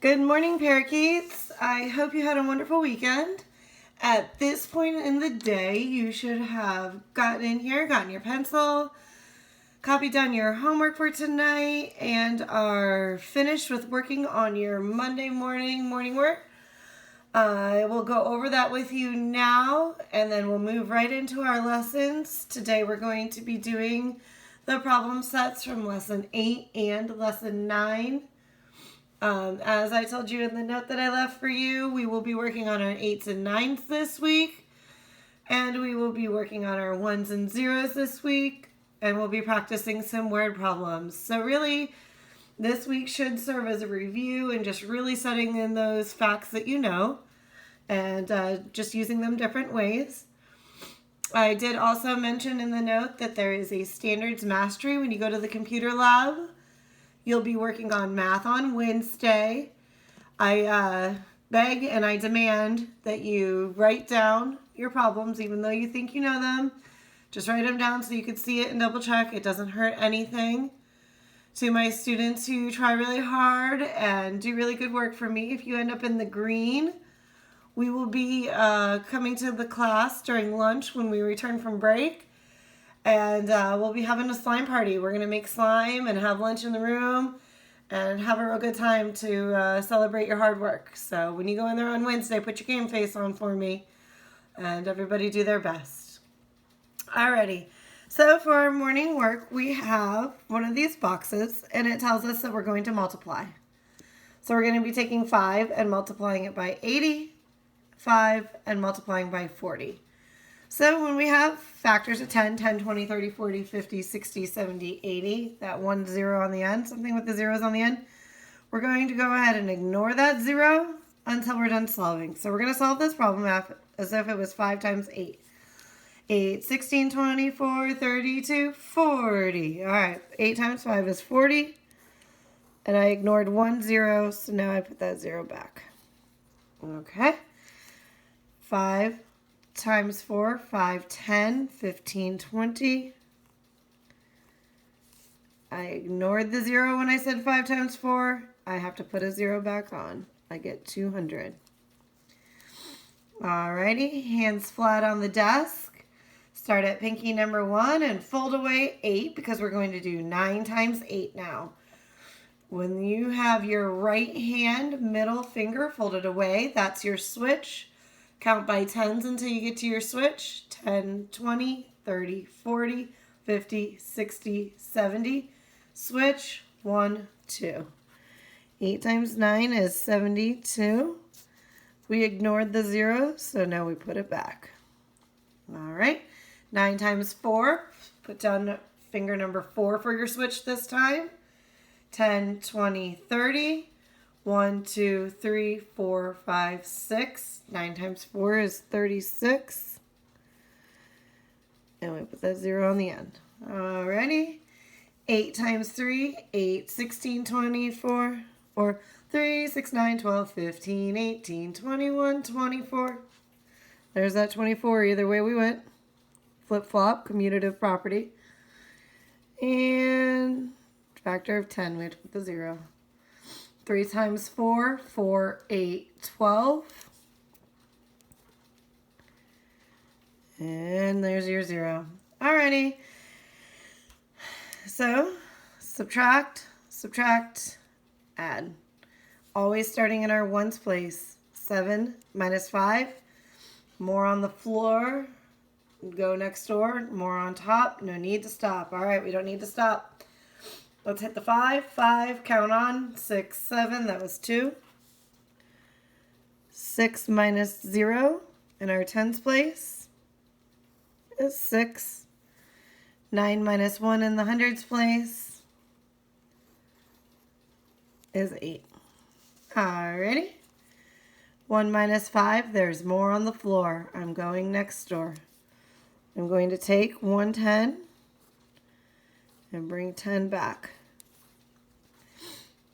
Good morning, parakeets. I hope you had a wonderful weekend. At this point in the day, you should have gotten in here, gotten your pencil, copied down your homework for tonight, and are finished with working on your Monday morning work. I will go over that with you now, and then we'll move right into our lessons. Today we're going to be doing the problem sets from Lesson 8 and Lesson 9. As I told you in the note that I left for you, we will be working on our 8s and 9s this week. And we will be working on our 1s and 0s this week. And we'll be practicing some word problems. So really, this week should serve as a review and just really setting in those facts that you know. And just using them different ways. I did also mention in the note that there is a standards mastery when you go to the computer lab. You'll be working on math on Wednesday. I beg and I demand that you write down your problems, even though you think you know them. Just write them down so you can see it and double check. It doesn't hurt anything. To my students who try really hard and do really good work for me, if you end up in the green, we will be coming to the class during lunch when we return from break. And we'll be having a slime party. We're going to make slime and have lunch in the room and have a real good time to celebrate your hard work. So when you go in there on Wednesday, put your game face on for me and everybody do their best. Alrighty. So for our morning work, we have one of these boxes and it tells us that we're going to multiply. So we're going to be taking 5 and multiplying it by 80, 5 and multiplying by 40. So when we have factors of 10, 10, 20, 30, 40, 50, 60, 70, 80, that 1 0 on the end, something with the zeros on the end, we're going to go ahead and ignore that 0 until we're done solving. So we're going to solve this problem as if it was 5 times 8. 8, 16, 24, 32, 40. All right, 8 times 5 is 40. And I ignored 1 0, so now I put that 0 back. Okay. 5 times 4, 5, 10, 15, 20. I ignored the 0 when I said 5 times 4. I have to put a 0 back on. I get 200. Alrighty, hands flat on the desk. Start at pinky number 1 and fold away 8 because we're going to do 9 times 8 now. When you have your right hand middle finger folded away, that's your switch. Count by 10s until you get to your switch. 10, 20, 30, 40, 50, 60, 70. Switch, 1, 2. 8 times 9 is 72. We ignored the 0, so now we put it back. All right. 9 times 4. Put down finger number 4 for your switch this time. 10, 20, 30. 1, 2, 3, 4, 5, 6. 9 times 4 is 36. And we put that 0 on the end. Alrighty. 8 times 3, 8, 16, 24. Or 3, 6, 9, 12, 15, 18, 21, 24. There's that 24. Either way we went. Flip-flop, commutative property. And factor of 10, we have to put the 0. 3 times 4, 4, 8, 12. And there's your 0. Alrighty. So, subtract, add. Always starting in our ones place. 7 minus 5. More on the floor. Go next door. More on top. No need to stop. Alright, we don't need to stop. Let's hit the 5. 5, count on. 6, 7, that was 2. 6 minus 0 in our tens place is 6. 9 minus 1 in the hundreds place is 8. Alrighty. 1 minus 5, there's more on the floor. I'm going next door. I'm going to take 110 and bring 10 back.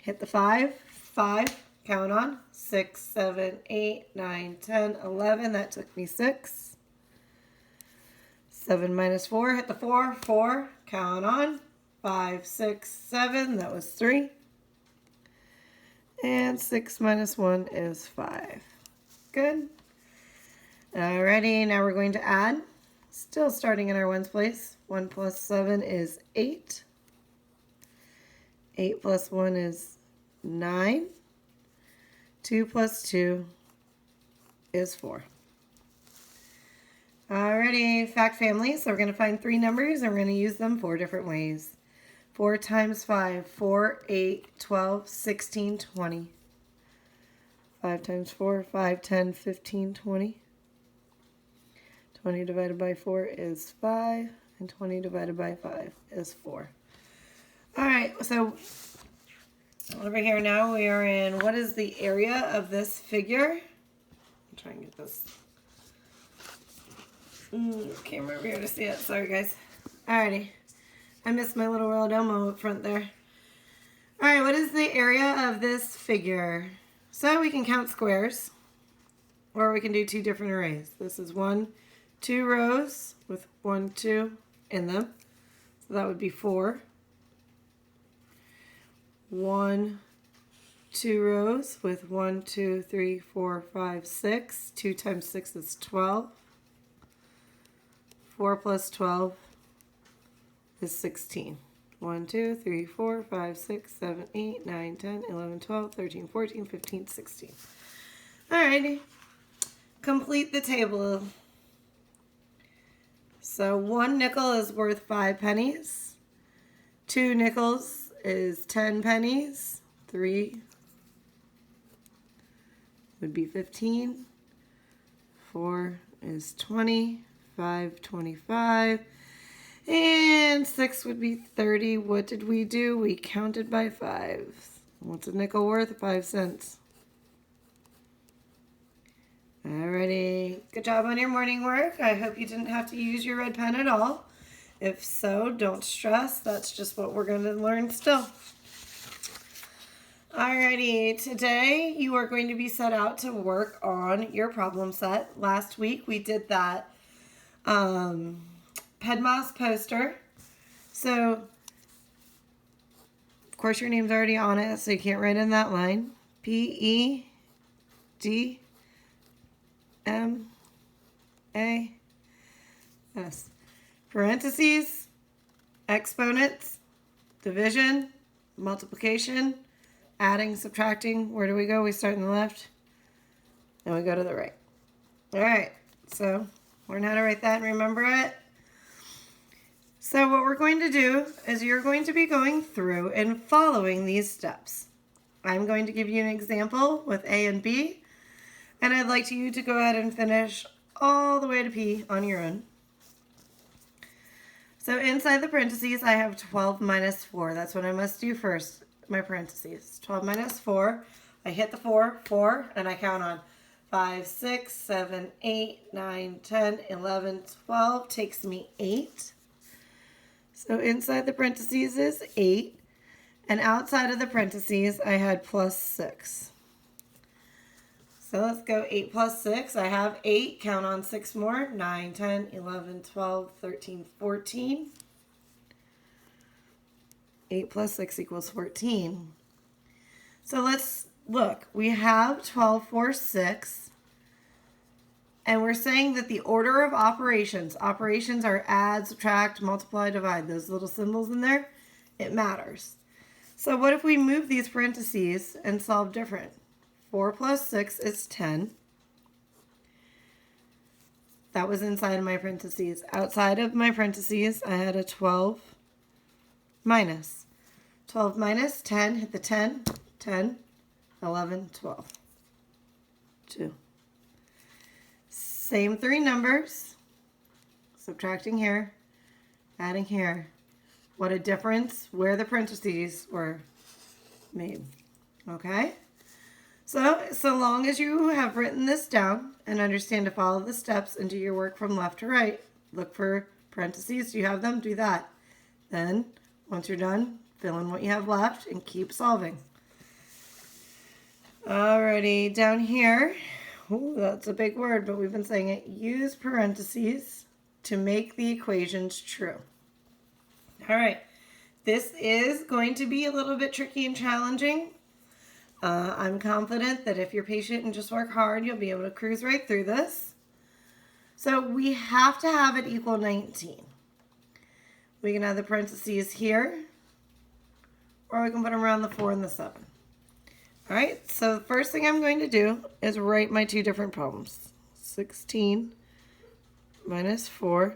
Hit the 5. 5, count on. 6, 7, 8, 9, 10, 11. That took me 6. 7 minus 4, hit the 4. 4, count on. 5, 6, 7. That was 3. And 6 minus 1 is 5. Good. Alrighty, now we're going to add. Still starting in our ones place. 1 plus 7 is 8. 8 plus 1 is 9. 2 plus 2 is 4. Alrighty, fact family. So we're going to find 3 numbers and we're going to use them 4 different ways. 4 times 5, 4, 8, 12, 16, 20. 5 times 4, 5, 10, 15, 20. 20 divided by 4 is 5, and 20 divided by 5 is 4. Alright, so over here now we are in what is the area of this figure? I'm trying to get this camera over here to see it. Sorry guys. Alrighty. I missed my little royal domo up front there. Alright, what is the area of this figure? So we can count squares, or we can do 2 different arrays. This is 2 rows with 1, 2 in them. So that would be 4. 1, 2 rows with 1, 2, 3, 4, 5, 6. 2 times 6 is 12. 4 plus 12 is 16. 1, 2, 3, 4, 5, 6, 7, 8, 9, 10, 11, 12, 13, 14, 15, 16. Alrighty. Complete the table. So 1 nickel is worth 5 pennies. 2 nickels is 10 pennies. 3 would be 15. 4 is 20. 5, 25. And 6 would be 30. What did we do? We counted by 5s. What's a nickel worth? 5 cents. Alrighty. Good job on your morning work. I hope you didn't have to use your red pen at all. If so, don't stress. That's just what we're going to learn still. Alrighty. Today you are going to be set out to work on your problem set. Last week we did that PEDMOS poster. So, of course, your name's already on it, so you can't write in that line. PEDMAS. Parentheses, exponents, division, multiplication, adding, subtracting. Where do we go? We start on the left, and we go to the right. All right, so learn how to write that and remember it. So what we're going to do is you're going to be going through and following these steps. I'm going to give you an example with A and B, and I'd like you to go ahead and finish all the way to P on your own. So inside the parentheses, I have 12 minus 4. That's what I must do first, my parentheses. 12 minus 4. I hit the 4, and I count on 5, 6, 7, 8, 9, 10, 11, 12. Takes me 8. So inside the parentheses is 8, and outside of the parentheses I had plus 6. So let's go 8 plus 6. I have 8, count on 6 more, 9, 10, 11, 12, 13, 14. 8 plus 6 equals 14. So let's look. We have 12, 4, 6. And we're saying that the order of operations are add, subtract, multiply, divide. Those little symbols in there, it matters. So what if we move these parentheses and solve different? 4 plus 6 is 10. That was inside of my parentheses. Outside of my parentheses, I had a 12 minus. 12 minus 10, hit the 10, 10, 11, 12. 2. Same 3 numbers, subtracting here, adding here. What a difference where the parentheses were made. Okay? So long as you have written this down and understand to follow the steps and do your work from left to right, look for parentheses. Do you have them? Do that. Then, once you're done, fill in what you have left and keep solving. Alrighty, down here. Ooh, that's a big word, but we've been saying it. Use parentheses to make the equations true. All right. This is going to be a little bit tricky and challenging. I'm confident that if you're patient and just work hard, you'll be able to cruise right through this. So we have to have it equal 19. We can have the parentheses here, or we can put them around the 4 and the 7. All right, so the first thing I'm going to do is write my two different problems. 16 minus 4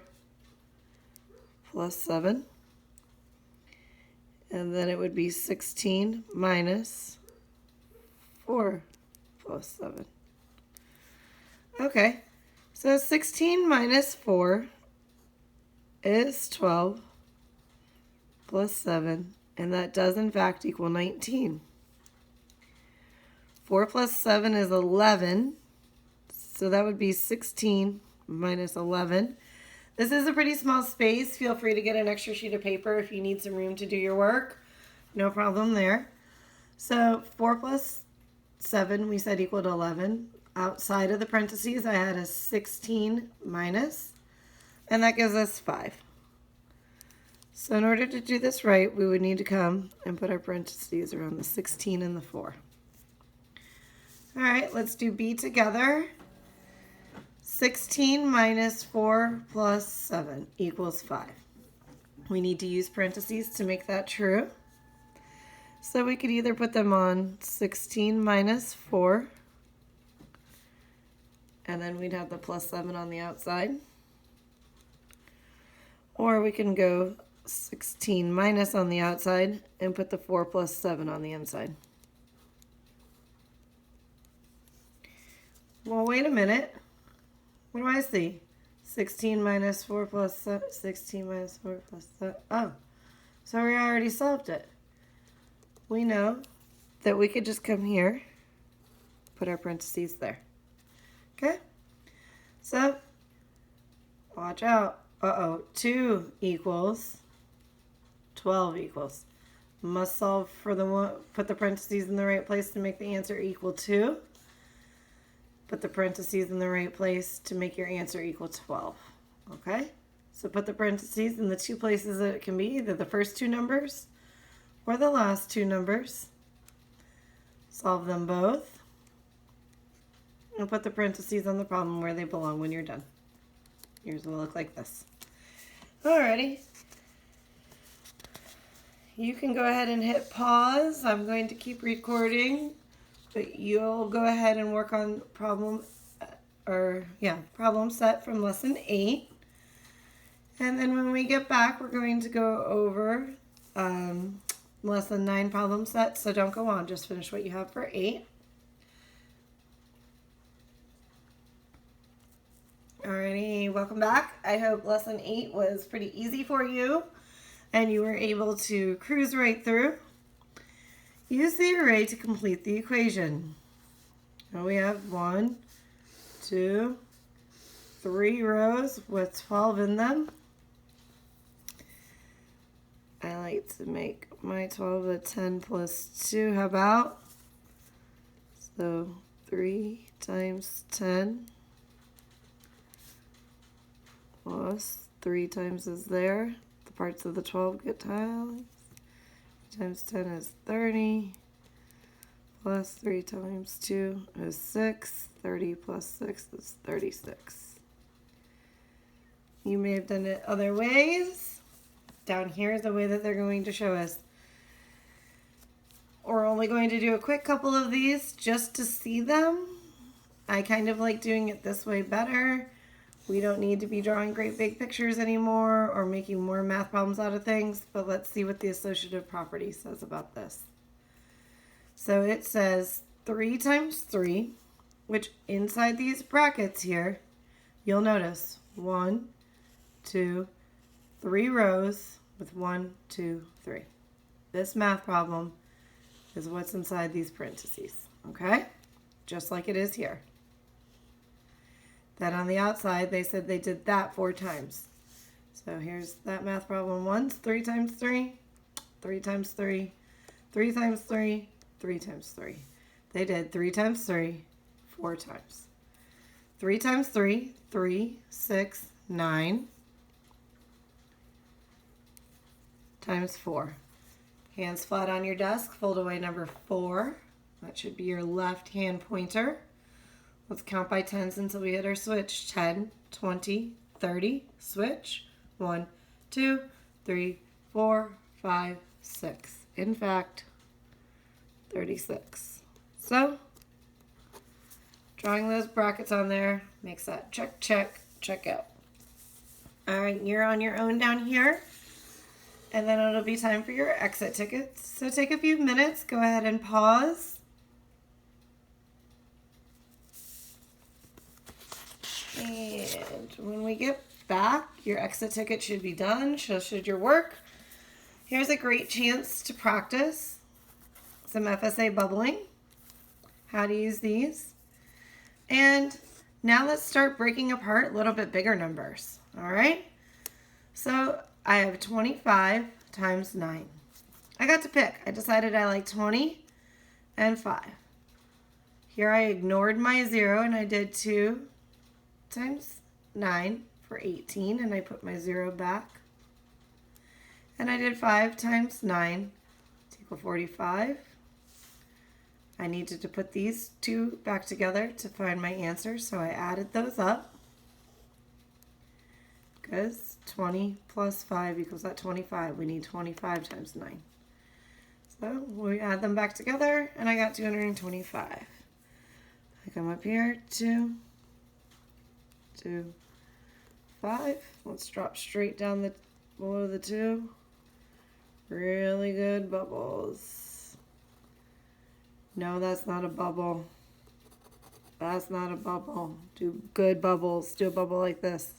plus 7. And then it would be 16 minus 4 plus 7. Okay, so 16 minus 4 is 12 plus 7, and that does in fact equal 19. 4 plus 7 is 11, so that would be 16 minus 11. This is a pretty small space. Feel free to get an extra sheet of paper if you need some room to do your work. No problem there. So 4 plus 7 we said equal to 11. Outside of the parentheses I had a 16 minus, and that gives us 5. So in order to do this right, we would need to come and put our parentheses around the 16 and the 4. All right, let's do B together. 16 minus 4 plus 7 equals 5. We need to use parentheses to make that true. So we could either put them on 16 minus 4, and then we'd have the plus 7 on the outside. Or we can go 16 minus on the outside and put the 4 plus 7 on the inside. Well, wait a minute. What do I see? 16 minus 4 plus 7. 16 minus 4 plus 7. Oh, so we already solved it. We know that we could just come here, put our parentheses there. Okay? So, watch out. 2 equals 12 equals. Must solve for the one, put the parentheses in the right place to make the answer equal 2. Put the parentheses in the right place to make your answer equal 12. Okay? So put the parentheses in the two places that it can be, either the first two numbers or the last two numbers. Solve them both. And put the parentheses on the problem where they belong when you're done. Yours will look like this. Alrighty. You can go ahead and hit pause. I'm going to keep recording, but you'll go ahead and work on problem set from lesson 8. And then when we get back, we're going to go over lesson 9 problem set. So don't go on, just finish what you have for 8. Alrighty, welcome back. I hope lesson 8 was pretty easy for you and you were able to cruise right through. Use the array to complete the equation. Now we have 1, 2, 3 rows with 12 in them. I like to make my 12 a 10 plus 2. How about? So 3 times 10 plus 3 times is there. The parts of the 12 get tiles. Times 10 is 30, plus 3 times 2 is 6, 30 plus 6 is 36. You may have done it other ways. Down here is the way that they're going to show us. We're only going to do a quick couple of these just to see them. I kind of like doing it this way better. We don't need to be drawing great big pictures anymore or making more math problems out of things, but let's see what the associative property says about this. So it says 3 times 3, which inside these brackets here, you'll notice 1, 2, 3 rows with 1, 2, 3. This math problem is what's inside these parentheses, okay? Just like it is here. Then on the outside, they said they did that 4 times. So here's that math problem once, 3 times 3, 3 times 3, 3 times 3, 3 times 3. They did 3 times 3, 4 times. 3 times 3, 3, 6, 9, times 4. Hands flat on your desk, fold away number 4. That should be your left hand pointer. Let's count by tens until we hit our switch. 10, 20, 30, switch. 1, 2, 3, 4, 5, 6. In fact, 36. So, drawing those brackets on there makes that check, check, check out. All right, you're on your own down here. And then it'll be time for your exit tickets. So take a few minutes, go ahead and pause. And when we get back, your exit ticket should be done, so should your work. Here's a great chance to practice some FSA bubbling, how to use these. And now let's start breaking apart a little bit bigger numbers, all right? So I have 25 times 9. I got to pick. I decided I like 20 and 5. Here I ignored my 0 and I did 2 times 9 for 18, and I put my 0 back. And I did 5 times 9 to equal 45. I needed to put these two back together to find my answer, so I added those up. Because 20 plus 5 equals that 25. We need 25 times 9. So we add them back together, and I got 225. I come up here, 2, 2, 5. Let's drop straight down below the 2. Really good bubbles. No, that's not a bubble. That's not a bubble. Do good bubbles. Do a bubble like this.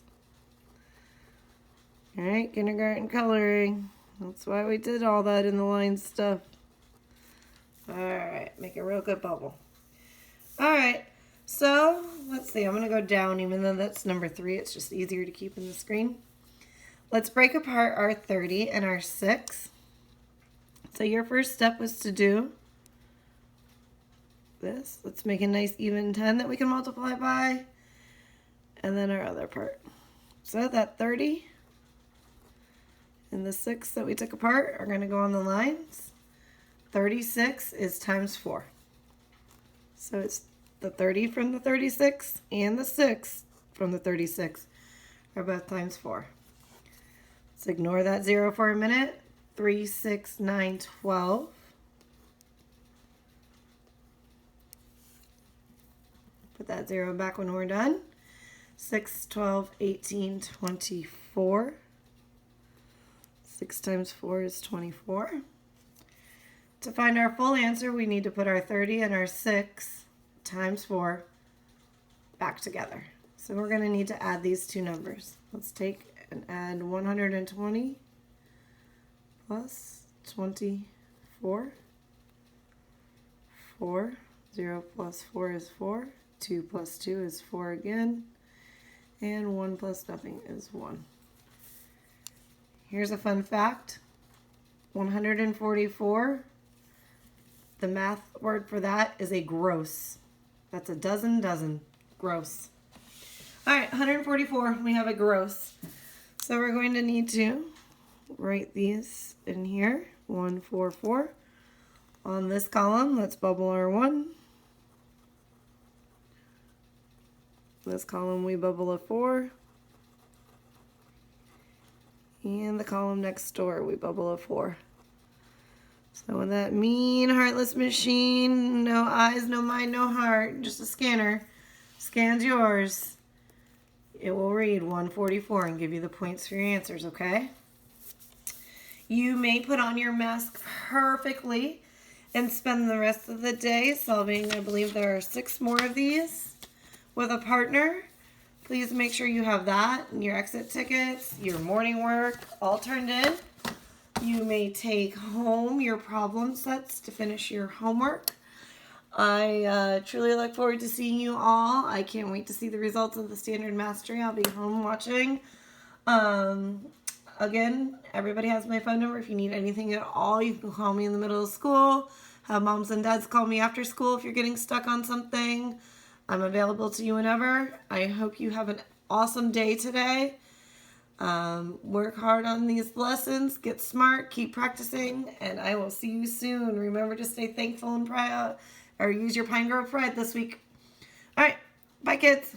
All right, kindergarten coloring. That's why we did all that in the line stuff. All right, make a real good bubble. All right. So, let's see, I'm going to go down even though that's number 3. It's just easier to keep in the screen. Let's break apart our 30 and our 6. So your first step was to do this. Let's make a nice even 10 that we can multiply by. And then our other part. So that 30 and the 6 that we took apart are going to go on the lines. 36 is times 4. So it's the 30 from the 36 and the 6 from the 36 are both times 4. Let's ignore that 0 for a minute. 3, 6, 9, 12. Put that 0 back when we're done. 6, 12, 18, 24. 6 times 4 is 24. To find our full answer, we need to put our 30 and our 6 times 4 back together. So we're going to need to add these two numbers. Let's take and add 120 plus 24. 4. 0 plus 4 is 4. 2 plus 2 is 4 again. And 1 plus nothing is 1. Here's a fun fact. 144, the math word for that is a gross. That's a dozen, gross. All right, 144, we have a gross. So we're going to need to write these in here. 144. On this column, let's bubble our 1. This column, we bubble a 4. And the column next door, we bubble a 4. So when that mean heartless machine, no eyes, no mind, no heart, just a scanner, scans yours, it will read 144 and give you the points for your answers, okay? You may put on your mask perfectly and spend the rest of the day solving, I believe there are 6 more of these with a partner. Please make sure you have that and your exit tickets, your morning work all turned in. You may take home your problem sets to finish your homework. I truly look forward to seeing you all. I can't wait to see the results of the standard mastery. I'll be home watching. Again, everybody has my phone number. If you need anything at all, you can call me in the middle of school. Have moms and dads call me after school if you're getting stuck on something. I'm available to you whenever. I hope you have an awesome day today. Work hard on these lessons, get smart, keep practicing, and I will see you soon. Remember to stay thankful and proud or use your Pine Grove Pride this week. All right. Bye, kids.